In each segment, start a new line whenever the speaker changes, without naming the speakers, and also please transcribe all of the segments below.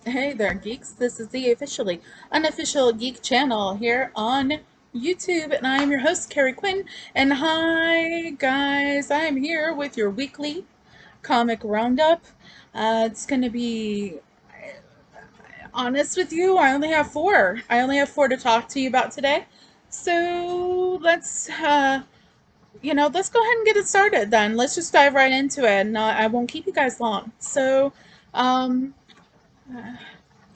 Hey there, geeks. This is the officially unofficial geek channel here on YouTube, and I am your host, Carrie Quinn. And hi, guys, I am here with your weekly comic roundup. It's going to be honest with you. I only have four. I only have four to talk to you about today. So let's go ahead and get it started then. Let's just dive right into it, and I won't keep you guys long. Um,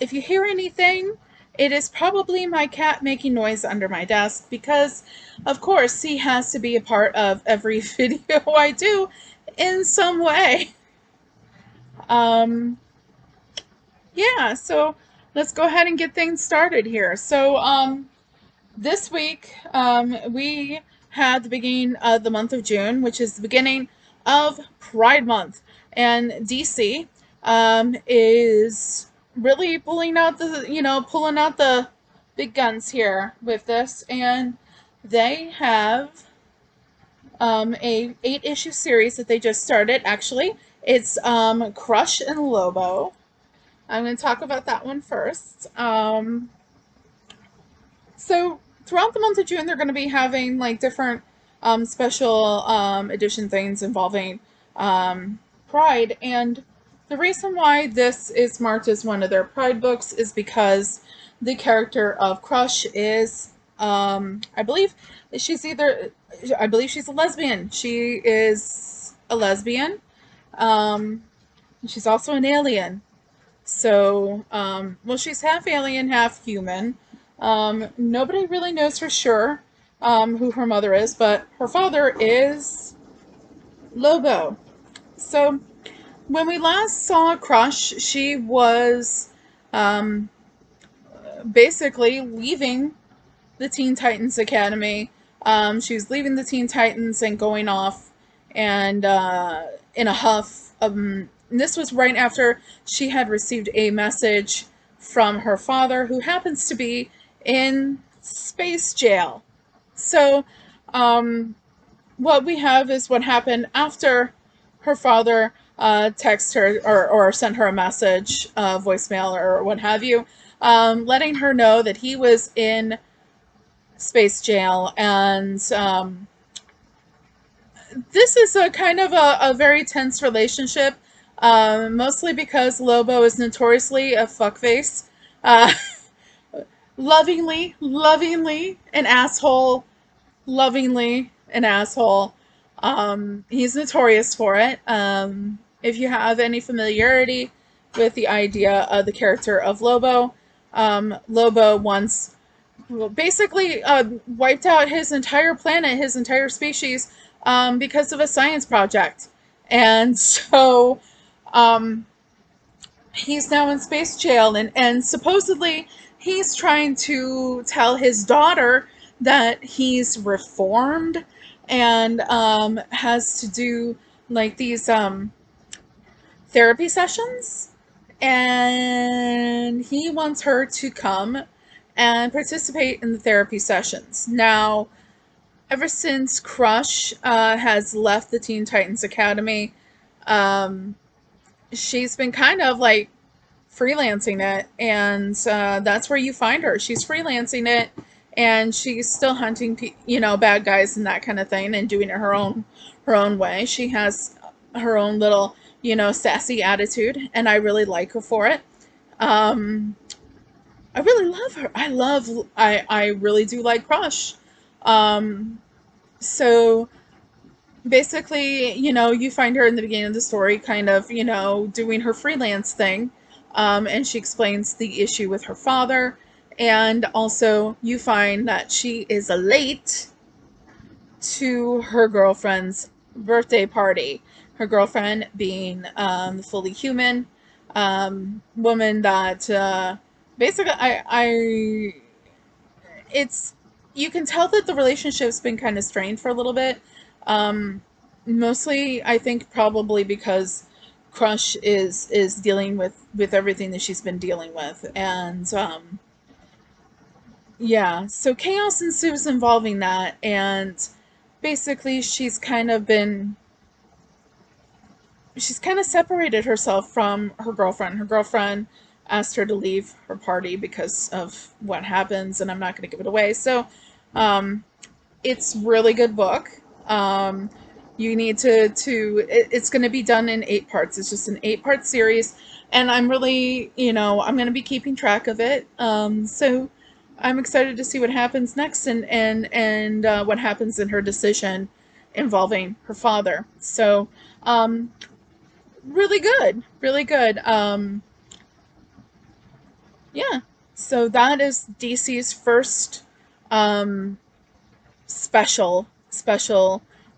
If you hear anything, it is probably my cat making noise under my desk because, of course, he has to be a part of every video I do in some way. Um, yeah, so let's go ahead and get things started here. This week, we had the beginning of the month of June, which is the beginning of Pride Month. And DC is really pulling out the big guns here with this. And they have a 8-issue series that they just started, actually. It's Crush and Lobo. I'm going to talk about that one first. So throughout the month of June, they're going to be having like different special edition things involving Pride. And the reason why this is marked as one of their Pride books is because the character of Crush is, I believe I believe she's a lesbian. She is a lesbian. Um, she's also an alien. Well, she's half alien, half human. Nobody really knows for sure who her mother is, but her father is Lobo. So, when we last saw Crush, she was um, basically leaving the Teen Titans Academy. She was leaving the Teen Titans and going off and in a huff. This was right after she had received a message from her father, who happens to be in space jail. So, um, what we have is what happened after her father texted her or sent her a message, voicemail or what have you, letting her know that he was in space jail. And this is a kind of a very tense relationship, mostly because Lobo is notoriously a fuckface. Uh, lovingly an asshole, lovingly an asshole. He's notorious for it. If you have any familiarity with the idea of the character of Lobo, Lobo once basically wiped out his entire planet, his entire species, because of a science project. And so um, he's now in space jail, and supposedly he's trying to tell his daughter that he's reformed and has to do like these therapy sessions, and he wants her to come and participate in the therapy sessions. Now, ever since Crush has left the Teen Titans Academy, um, she's been kind of like freelancing it, and that's where you find her. She's freelancing it, and she's still hunting, bad guys and that kind of thing, and doing it her own way. She has her own little, sassy attitude, and I really like her for it. Um, I really love her. I really do like Crush. Um, so basically, you find her in the beginning of the story kind of, doing her freelance thing. And she explains the issue with her father. And also, you find that she is late to her girlfriend's birthday party. Her girlfriend being the fully human woman that basically, it's, you can tell that the relationship's been kind of strained for a little bit. Um, Mostly, I think probably because Crush is dealing with everything that she's been dealing with, and yeah, so chaos ensues involving that, and basically she's kind of separated herself from her girlfriend. Her girlfriend asked her to leave her party because of what happens, and I'm not going to give it away. So, um, it's really good book. Um, you need it's going to be done in 8 parts. It's just an 8-part series, and I'm really, I'm going to be keeping track of it. So I'm excited to see what happens next, and what happens in her decision involving her father. So, really good, really good. Yeah. So that is DC's first um, special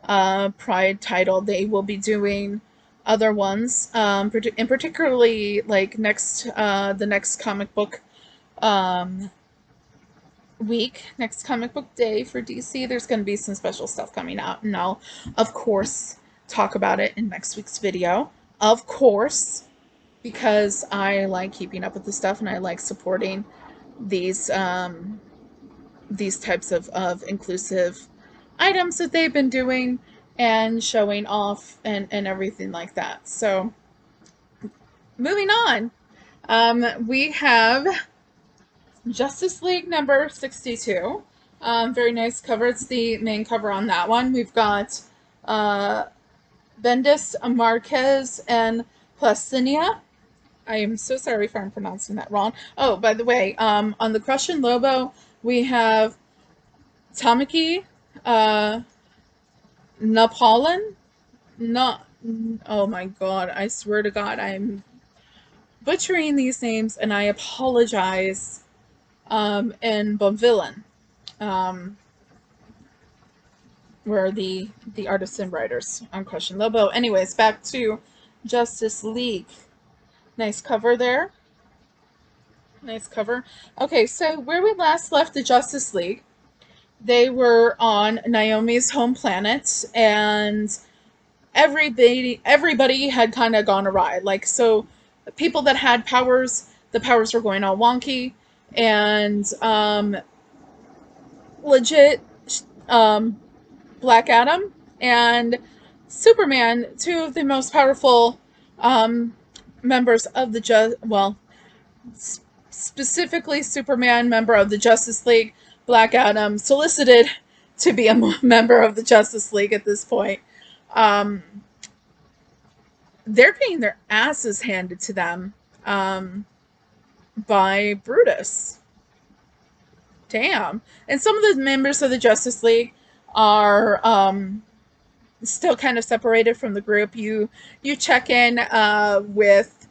Pride title. They will be doing other ones, and particularly like the next comic book um, week, next comic book day for DC. There's going to be some special stuff coming out, and I'll of course talk about it in next week's video. Of course, because I like keeping up with the stuff and I like supporting these these types of inclusive items that they've been doing and showing off and everything like that. So moving on, we have Justice League number 62. Very nice cover. It's the main cover on that one. We've got uh, Bendis, Marquez, and Placinia. I am so sorry if I'm pronouncing that wrong. Oh, by the way, on the Crush and Lobo, we have Tamaki, Napoleon, not. Oh my god! I swear to God, I'm butchering these names, and I apologize. And Bonvillain, um, were the artists and writers on Crush and Lobo. Anyways, back to Justice League. Nice cover there. Nice cover. Okay, so where we last left the Justice League, they were on Naomi's home planet, and everybody had kind of gone awry. Like, so people that had powers, the powers were going all wonky, and legit um, Black Adam and Superman, two of the most powerful members of specifically Superman, member of the Justice League, Black Adam, solicited to be a member of the Justice League at this point. Um, they're getting their asses handed to them by Brutus. Damn. And some of the members of the Justice League are still kind of separated from the group. You check in with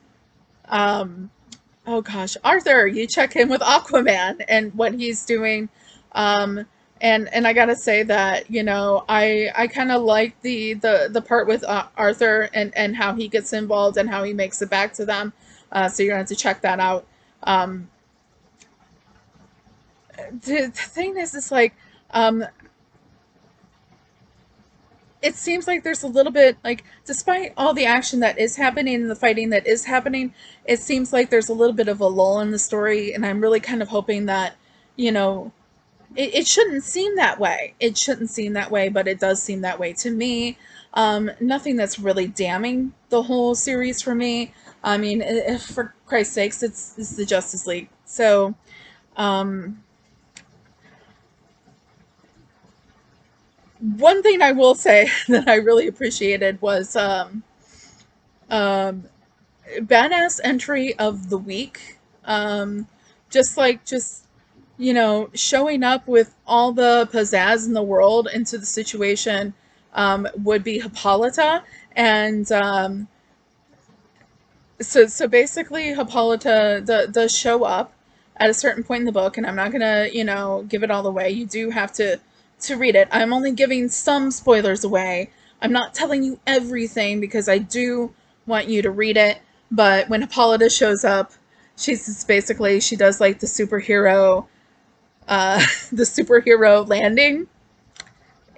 oh gosh, Arthur. You check in with Aquaman and what he's doing. And I gotta say that, I kind of like the part with Arthur and how he gets involved and how he makes it back to them. So you're gonna have to check that out. Um, the thing is, it's like, it seems like there's a little bit, like, despite all the action that is happening and the fighting that is happening, it seems like there's a little bit of a lull in the story, and I'm really kind of hoping that, you know, it shouldn't seem that way. It shouldn't seem that way, but it does seem that way to me. Nothing that's really damning the whole series for me. I mean, if, for Christ's sakes, it's the Justice League. So, um, one thing I will say that I really appreciated was um, badass entry of the week. Just showing up with all the pizzazz in the world into the situation would be Hippolyta. And so basically Hippolyta does show up at a certain point in the book, and I'm not gonna, give it all away. You do have to read it. I'm only giving some spoilers away. I'm not telling you everything because I do want you to read it. But when Hippolyta shows up, she's just basically, she does like the superhero the superhero landing,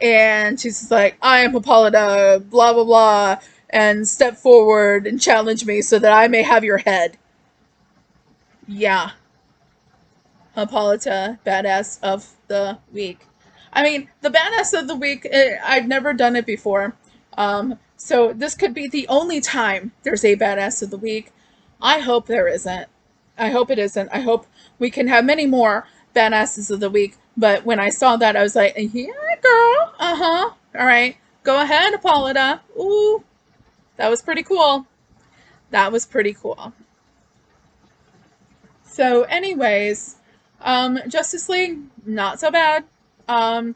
and she's just like, I am Hippolyta, blah blah blah, and step forward and challenge me so that I may have your head. Yeah, Hippolyta, badass of the week. I mean, the badass of the week, I've never done it before. So this could be the only time there's a badass of the week. I hope there isn't. I hope it isn't. I hope we can have many more badasses of the week. But when I saw that, I was like, yeah, girl. Uh-huh. All right. Go ahead, Apolloda. Ooh, that was pretty cool. That was pretty cool. So anyways, Justice League, not so bad. Um,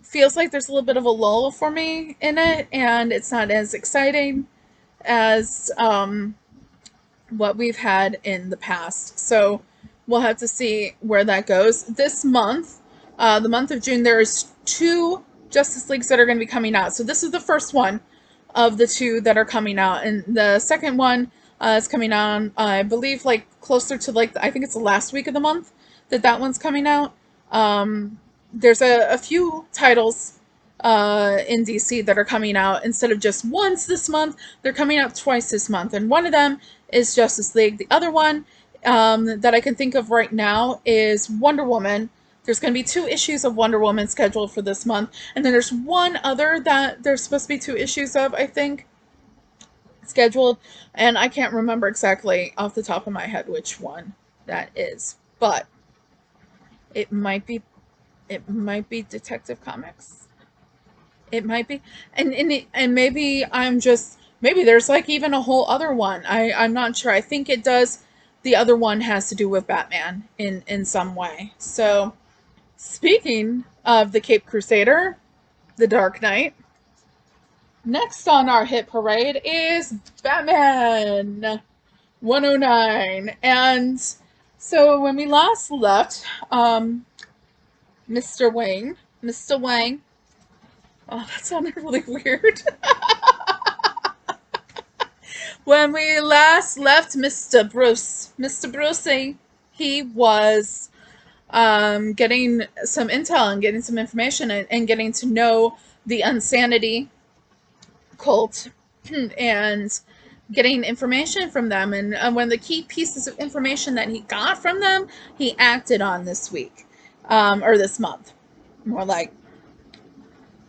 Feels like there's a little bit of a lull for me in it, and it's not as exciting as what we've had in the past. So we'll have to see where that goes. This month, the month of June, there's 2 Justice Leagues that are going to be coming out. So this is the first one of the 2 that are coming out, and the second one is coming out, I believe, like closer to like I think it's the last week of the month that one's coming out. There's a few titles in DC that are coming out instead of just once this month. They're coming out twice this month, and one of them is Justice League. The other one that I can think of right now is Wonder Woman. There's going to be 2 issues of Wonder Woman scheduled for this month, and then there's one other that there's supposed to be 2 issues of, I think, scheduled, and I can't remember exactly off the top of my head which one that is, but it might be Detective Comics. It might be, and maybe maybe there's like even a whole other one. I'm not sure. I think it does. The other one has to do with Batman in some way. So speaking of the Cape Crusader, the Dark Knight, next on our hit parade is Batman 109. And so when we last left, Mr. Wang, oh, that sounded really weird. When we last left Mr. Brucey, he was getting some intel and getting some information and getting to know the Unsanity cult and getting information from them. And one of the key pieces of information that he got from them, he acted on this week, or this month, more like.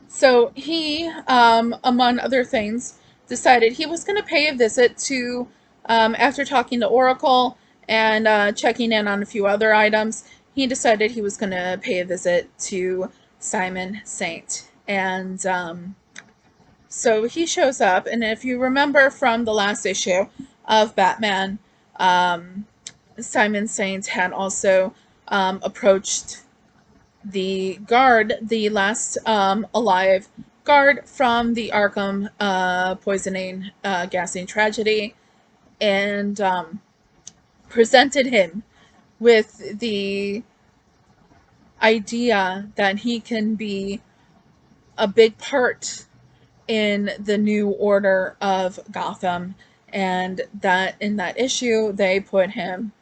So he, among other things, decided he was going to pay a visit to, after talking to Oracle and checking in on a few other items, he decided he was going to pay a visit to Simon Saint. And so he shows up, and if you remember from the last issue of Batman, Simon Saint had also approached the guard, the last alive guard from the Arkham poisoning, gassing tragedy, and presented him with the idea that he can be a big part in the new order of Gotham, and that in that issue they put him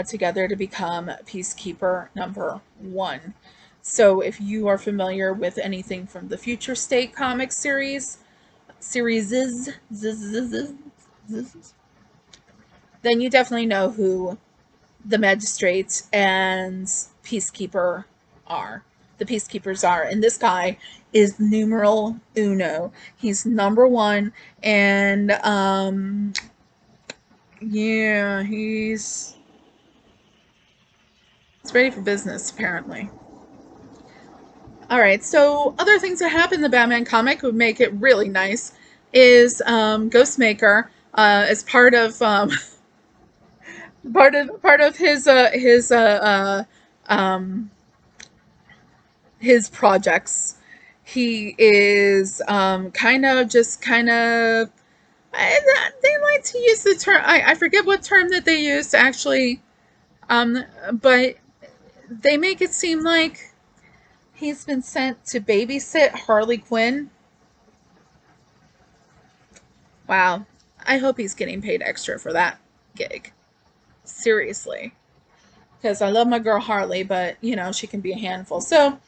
together to become Peacekeeper #1. So if you are familiar with anything from the Future State comic series, then you definitely know who the Magistrate and Peacekeeper are. The Peacekeepers are. And this guy is numero uno. He's #1. And, yeah, he's ready for business, apparently. Alright, so other things that happen in the Batman comic would make it really nice is Ghostmaker, as part of part of his projects. He is they like to use the term, I forget what term that they use actually, but they make it seem like he's been sent to babysit Harley Quinn. Wow. I hope he's getting paid extra for that gig. Seriously. Because I love my girl Harley, but, you know, she can be a handful. So,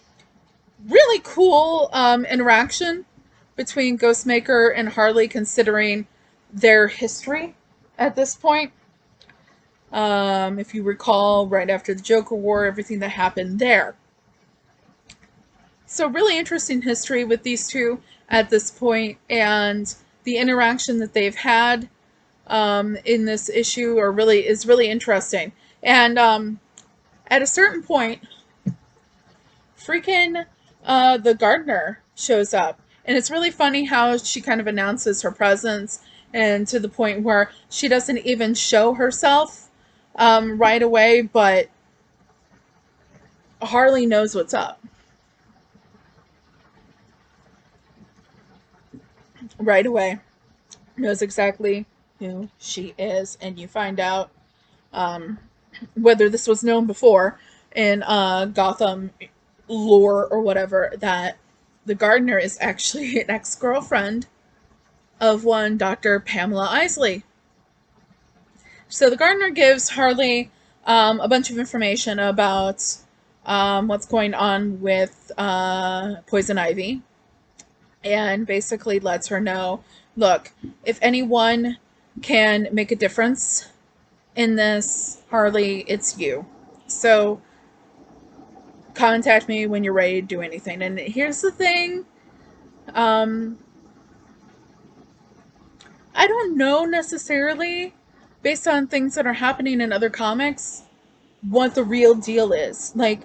really cool interaction between Ghostmaker and Harley, considering their history at this point. If you recall, right after the Joker War, everything that happened there. So really interesting history with these two at this point, and the interaction that they've had in this issue is really interesting. And at a certain point, freaking the gardener shows up. And it's really funny how she kind of announces her presence, and to the point where she doesn't even show herself right away, but Harley knows what's up right away, knows exactly who she is, and you find out um, whether this was known before in Gotham lore or whatever, that the gardener is actually an ex-girlfriend of one Dr. Pamela Isley. So the gardener gives Harley a bunch of information about what's going on with Poison Ivy, and basically lets her know, look, if anyone can make a difference in this, Harley, it's you. So contact me when you're ready to do anything. And here's the thing. I don't know necessarily, based on things that are happening in other comics, what the real deal is. Like,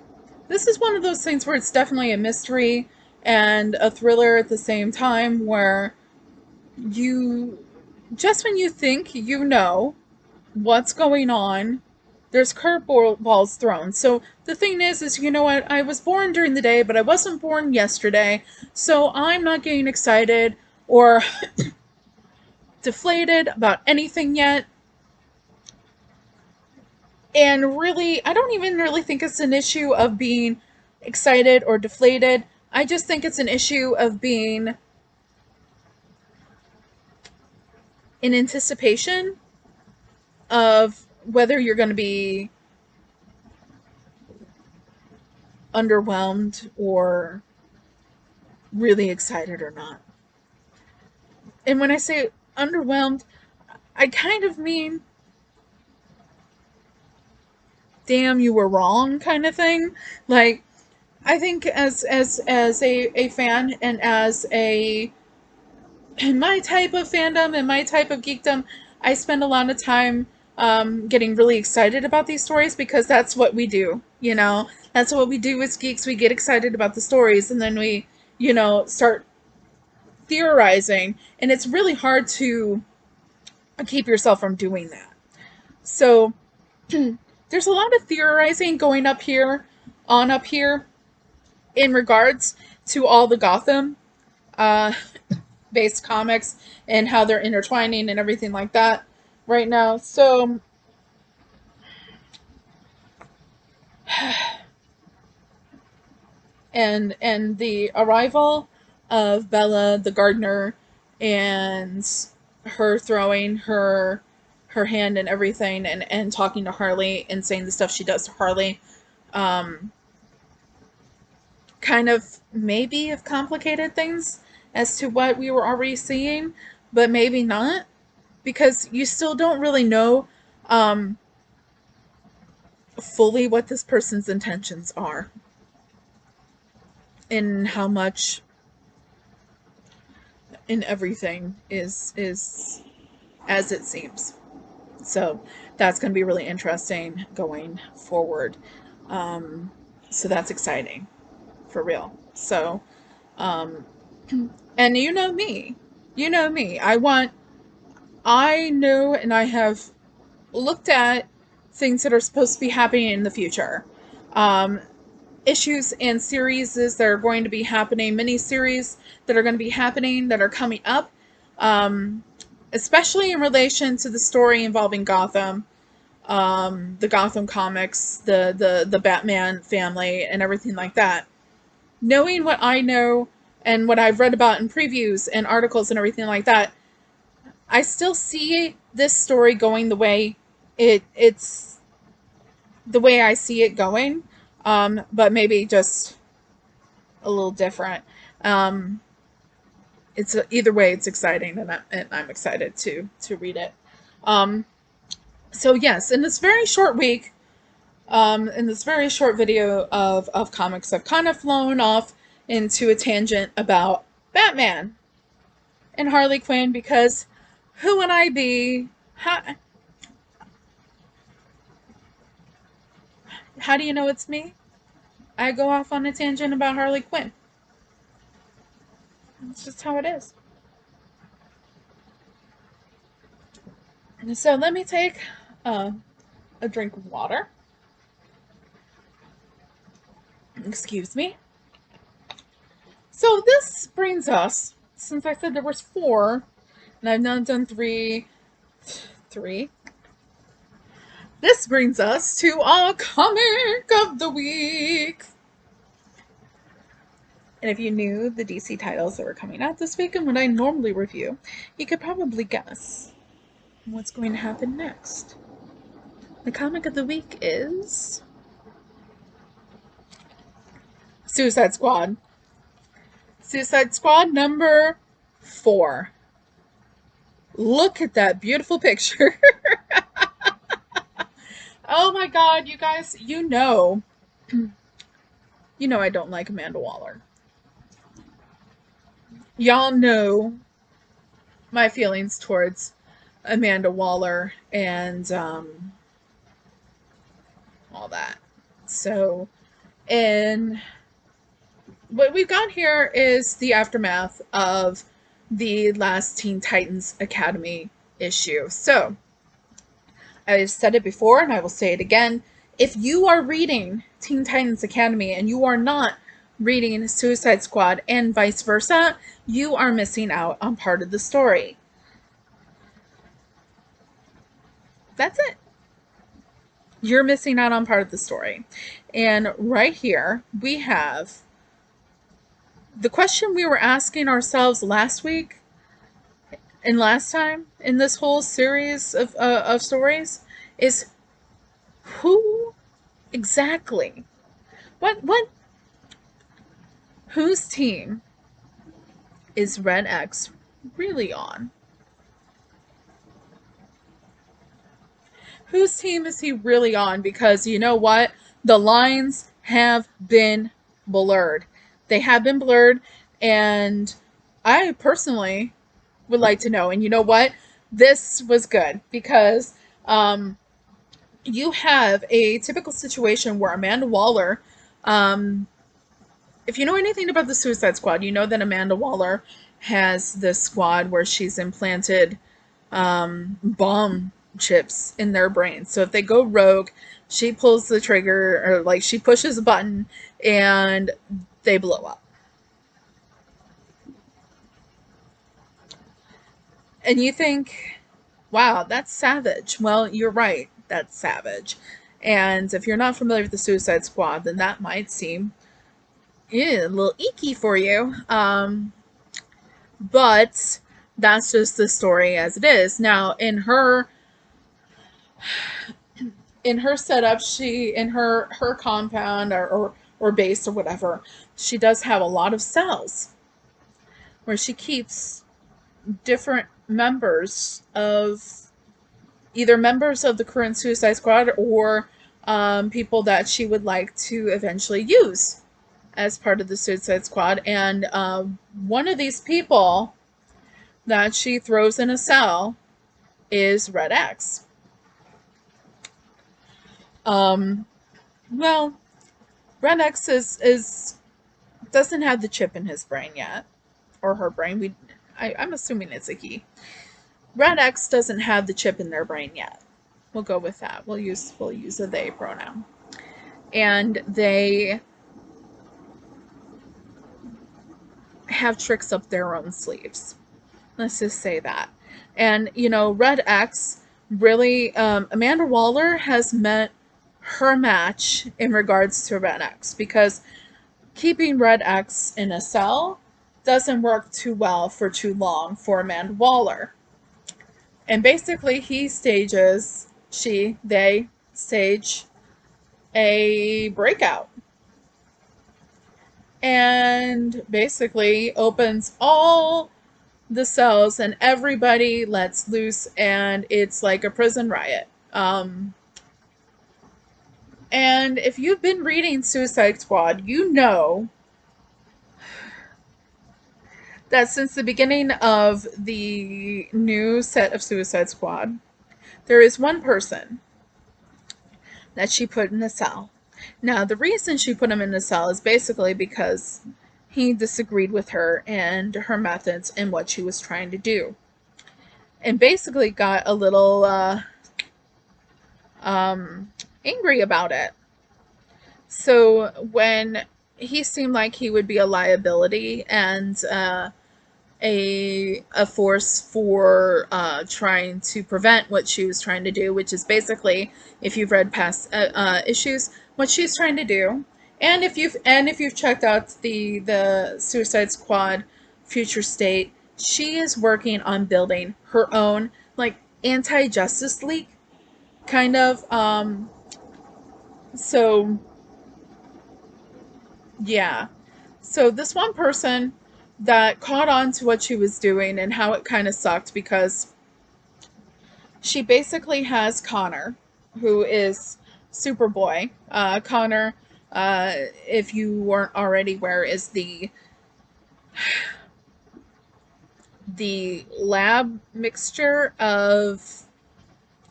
this is one of those things where it's definitely a mystery and a thriller at the same time, where you, just when you think you know what's going on, there's curveballs thrown. So the thing is, you know what, I was born during the day, but I wasn't born yesterday, so I'm not getting excited or deflated about anything yet. And really, I don't even really think it's an issue of being excited or deflated. I just think it's an issue of being in anticipation of whether you're going to be underwhelmed or really excited or not. And when I say underwhelmed, I kind of mean, damn, you were wrong kind of thing. Like, I think as a fan, and as a in my type of fandom and my type of geekdom, I spend a lot of time getting really excited about these stories, because that's what we do, you know? That's what we do as geeks. We get excited about the stories, and then we, you know, start theorizing, and it's really hard to keep yourself from doing that. So there's a lot of theorizing going up here, in regards to all the Gotham uh, based comics and how they're intertwining and everything like that right now. So and the arrival of Bella the gardener, and her throwing her hand and everything, and talking to Harley and saying the stuff she does to Harley, kind of maybe have complicated things as to what we were already seeing, but maybe not, because you still don't really know fully what this person's intentions are, and how much in everything is as it seems. So that's going to be really interesting going forward. So that's exciting, for real. So, and you know me, I know, and I have looked at things that are supposed to be happening in the future. Issues and series that are going to be happening, mini-series that are going to be happening, that are coming up, especially in relation to the story involving Gotham, the Gotham comics, the Batman family, and everything like that. Knowing what I know and what I've read about in previews and articles and everything like that, I still see this story going the way it's the way I see it going, but maybe just a little different. It's either way, it's exciting, and I'm excited to read it. So yes, in this very short week, in this very short video of comics, I've kind of flown off into a tangent about Batman and Harley Quinn, because who would I be How, how do you know it's me? I go off on a tangent about Harley Quinn. It's just how it is. So let me take uh, a drink of water. Excuse me. So this brings us, since I said there was four, and I've now done three. This brings us to our comic of the week. And if you knew the DC titles that were coming out this week and what I normally review, you could probably guess what's going to happen next. The comic of the week is Suicide Squad. Suicide Squad number 4. Look at that beautiful picture. Oh my god, you guys, you know I don't like Amanda Waller. Y'all know my feelings towards Amanda Waller and all that. So, and what we've got here is the aftermath of the last Teen Titans Academy issue. So, I've said it before and I will say it again. If you are reading Teen Titans Academy and you are not reading Suicide Squad and vice versa, you are missing out on part of the story. That's it. You're missing out on part of the story. And right here, we have the question we were asking ourselves last week and last time in this whole series of stories is who exactly, whose team is Red X really on? Whose team is he really on? Because you know what? The lines have been blurred. They have been blurred, and I personally would like to know. And you know what? This was good because you have a typical situation where Amanda Waller, if you know anything about the Suicide Squad, you know that Amanda Waller has this squad where she's implanted bomb chips in their brains. So if they go rogue, she pulls the trigger, or like she pushes a button and they blow up. And you think, wow, that's savage. Well, you're right. That's savage. And if you're not familiar with the Suicide Squad, then that might seem a little icky for you. But that's just the story as it is. Now, in her setup, she in her compound or base or whatever, she does have a lot of cells where she keeps different members of either members of the current Suicide Squad or people that she would like to eventually use as part of the Suicide Squad. And one of these people that she throws in a cell is Red X. Well, Red X doesn't have the chip in his brain yet, or her brain. I'm assuming it's a he. Red X doesn't have the chip in their brain yet. We'll go with that. We'll use a they pronoun, and they have tricks up their own sleeves. Let's just say that. And Red X really, Amanda Waller has met her match in regards to Red X, because keeping Red X in a cell doesn't work too well for too long for Amanda Waller. And basically they stage a breakout. And basically opens all the cells and everybody lets loose, and it's like a prison riot. And if you've been reading Suicide Squad, you know that since the beginning of the new set of Suicide Squad, there is one person that she put in a cell. Now, the reason she put him in a cell is basically because he disagreed with her and her methods and what she was trying to do. And basically got a little angry about it. So when he seemed like he would be a liability and a force for trying to prevent what she was trying to do, which is basically, if you've read past issues, what she's trying to do. And if you've checked out the Suicide Squad future state, she is working on building her own like anti-Justice League kind of. So yeah. So this one person that caught on to what she was doing and how it kind of sucked because she basically has Connor, who is Superboy. Connor, if you weren't already aware, is the lab mixture of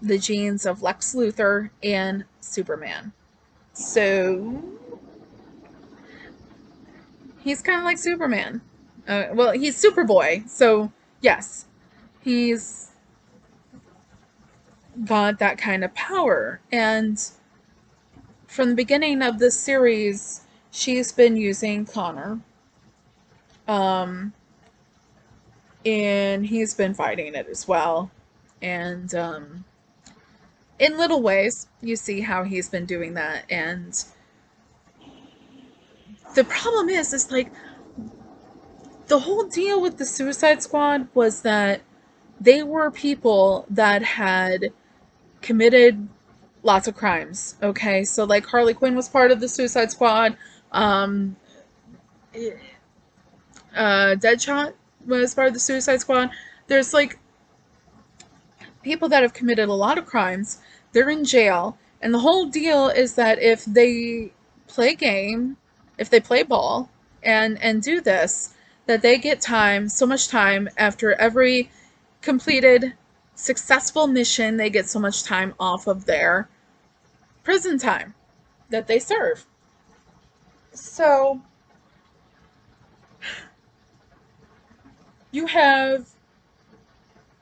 the genes of Lex Luthor and Superman. So he's kind of like Superman. Well, he's Superboy, so yes, he's got that kind of power. And from the beginning of this series, she's been using Connor. And he's been fighting it as well. And in little ways, you see how he's been doing that. And the problem is like, the whole deal with the Suicide Squad was that they were people that had committed lots of crimes. Okay, so like Harley Quinn was part of the Suicide Squad. Deadshot was part of the Suicide Squad. There's like people that have committed a lot of crimes. They're in jail, and the whole deal is that if they play game, if they play ball, and do this, that they get time, so much time after every completed successful mission. They get so much time off of their prison time that they serve. So you have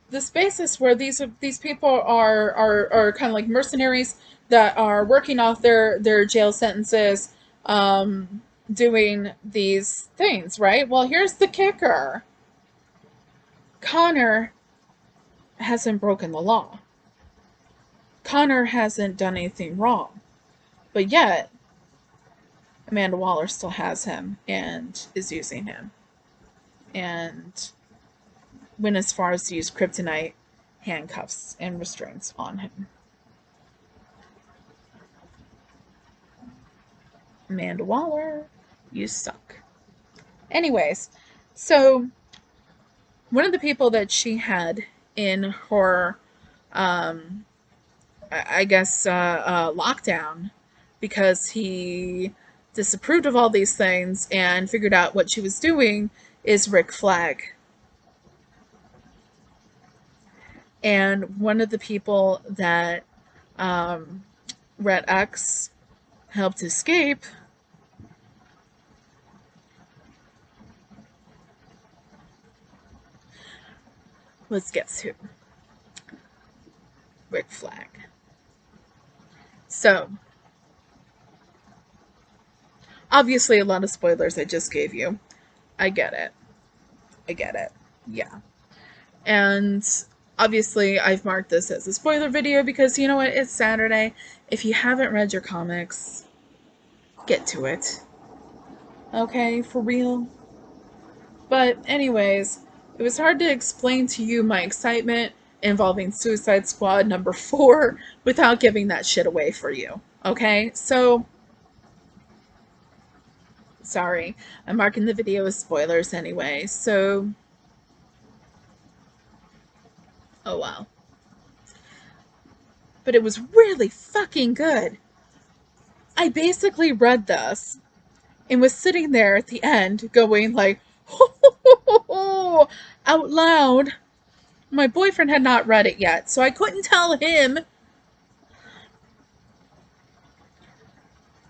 this basis where these people are kind of like mercenaries that are working off their jail sentences, doing these things, right? Well, here's the kicker. Connor hasn't broken the law. Connor hasn't done anything wrong. But yet, Amanda Waller still has him and is using him. And went as far as to use kryptonite handcuffs and restraints on him. Amanda Waller, you suck. Anyways, so one of the people that she had in her, lockdown, because he disapproved of all these things and figured out what she was doing, is Rick Flag. And one of the people that Red X helped escape was, guess who? Rick Flag. So, obviously a lot of spoilers I just gave you. I get it. Yeah. And obviously, I've marked this as a spoiler video because, you know what, it's Saturday. If you haven't read your comics, get to it. Okay, for real? But anyways, it was hard to explain to you my excitement involving Suicide Squad number 4 without giving that shit away for you. Okay? So, sorry. I'm marking the video as spoilers anyway, so... Oh, wow. But it was really fucking good. I basically read this and was sitting there at the end going like, ho, ho, ho, ho, ho, out loud, My boyfriend had not read it yet, so I couldn't tell him.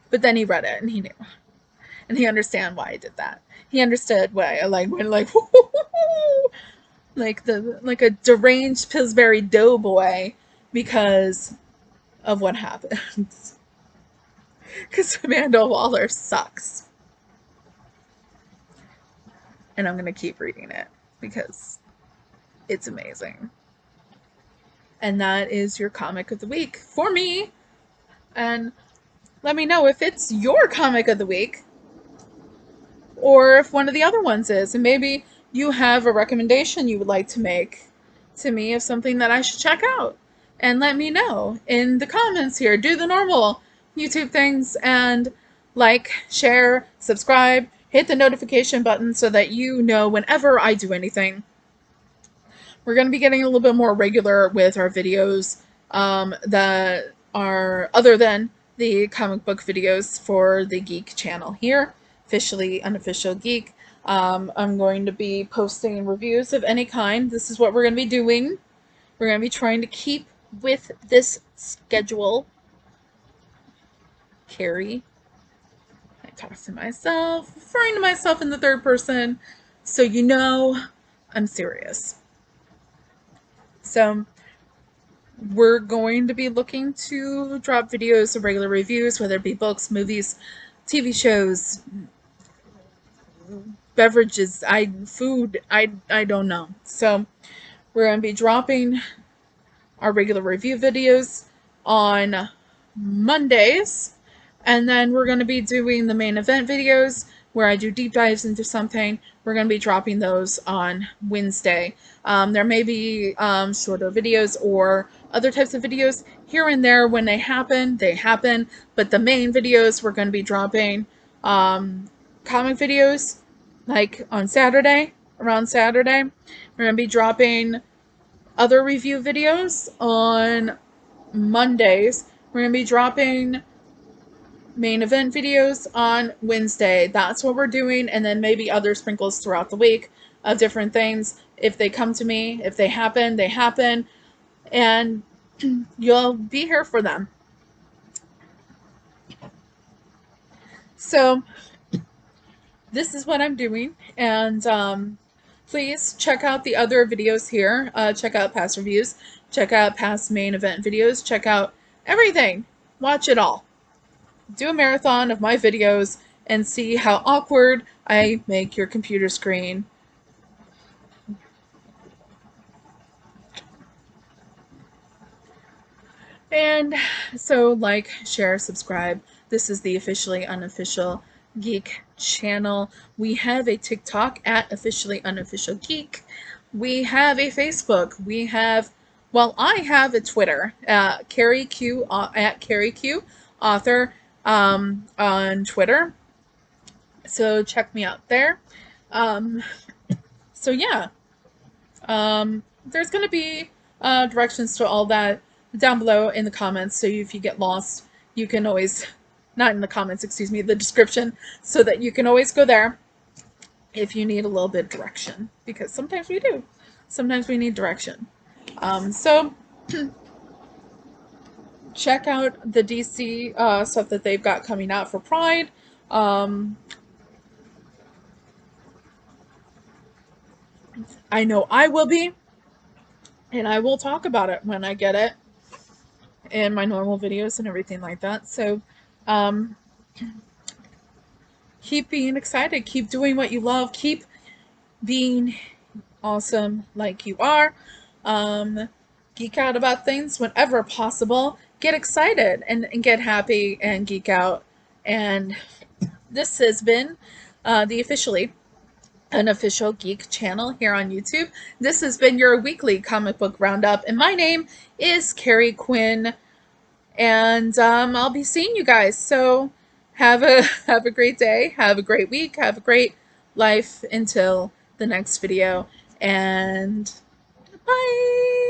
But then he read it and he knew. And he understand why I did that. He understood why I like went like like a deranged Pillsbury Doughboy because of what happens. Because Amanda Waller sucks. And I'm going to keep reading it because it's amazing. And that is your comic of the week for me. And let me know if it's your comic of the week or if one of the other ones is. And maybe you have a recommendation you would like to make to me of something that I should check out. And let me know in the comments here. Do the normal YouTube things and like, share, subscribe, hit the notification button so that you know whenever I do anything. We're going to be getting a little bit more regular with our videos that are other than the comic book videos for the Geek channel here, officially unofficial Geek. I'm going to be posting reviews of any kind. This is what we're going to be doing. We're going to be trying to keep with this schedule. Carrie. I talk to myself, referring to myself in the third person, so you know I'm serious. So we're going to be looking to drop videos of regular reviews, whether it be books, movies, TV shows, beverages, food, I don't know. So we're going to be dropping our regular review videos on Mondays, and then we're going to be doing the main event videos where I do deep dives into something. We're going to be dropping those on Wednesday. There may be shorter videos or other types of videos here and there. When they happen, but the main videos we're going to be dropping comic videos like on Saturday, around Saturday. We're going to be dropping other review videos on Mondays. We're going to be dropping main event videos on Wednesday. That's what we're doing, and then maybe other sprinkles throughout the week of different things. If they come to me, if they happen, they happen, and you'll be here for them. So this is what I'm doing, and please check out the other videos here. Check out past reviews, check out past main event videos, check out everything. Watch it all. Do a marathon of my videos and see how awkward I make your computer screen. And so like, share, subscribe. This is the officially unofficial Geek channel. We have a TikTok at officially unofficial Geek. We have a Facebook. We have, well, I have a Twitter, Carrie Q, at Carrie Q author on Twitter. So check me out there. So yeah, there's going to be directions to all that down below in the comments. So if you get lost, you can always, not in the comments, excuse me, the description, so that you can always go there if you need a little bit of direction, because sometimes we do. Sometimes we need direction. So check out the DC stuff that they've got coming out for Pride. I know I will be, and I will talk about it when I get it in my normal videos and everything like that. So keep being excited, keep doing what you love, keep being awesome like you are. Geek out about things whenever possible. Get excited and get happy and geek out. And this has been the officially unofficial Geek channel here on YouTube. This has been your weekly comic book roundup, and my name is Carrie Quinn, and I'll be seeing you guys. So have a great day, have a great week, have a great life until the next video, and bye.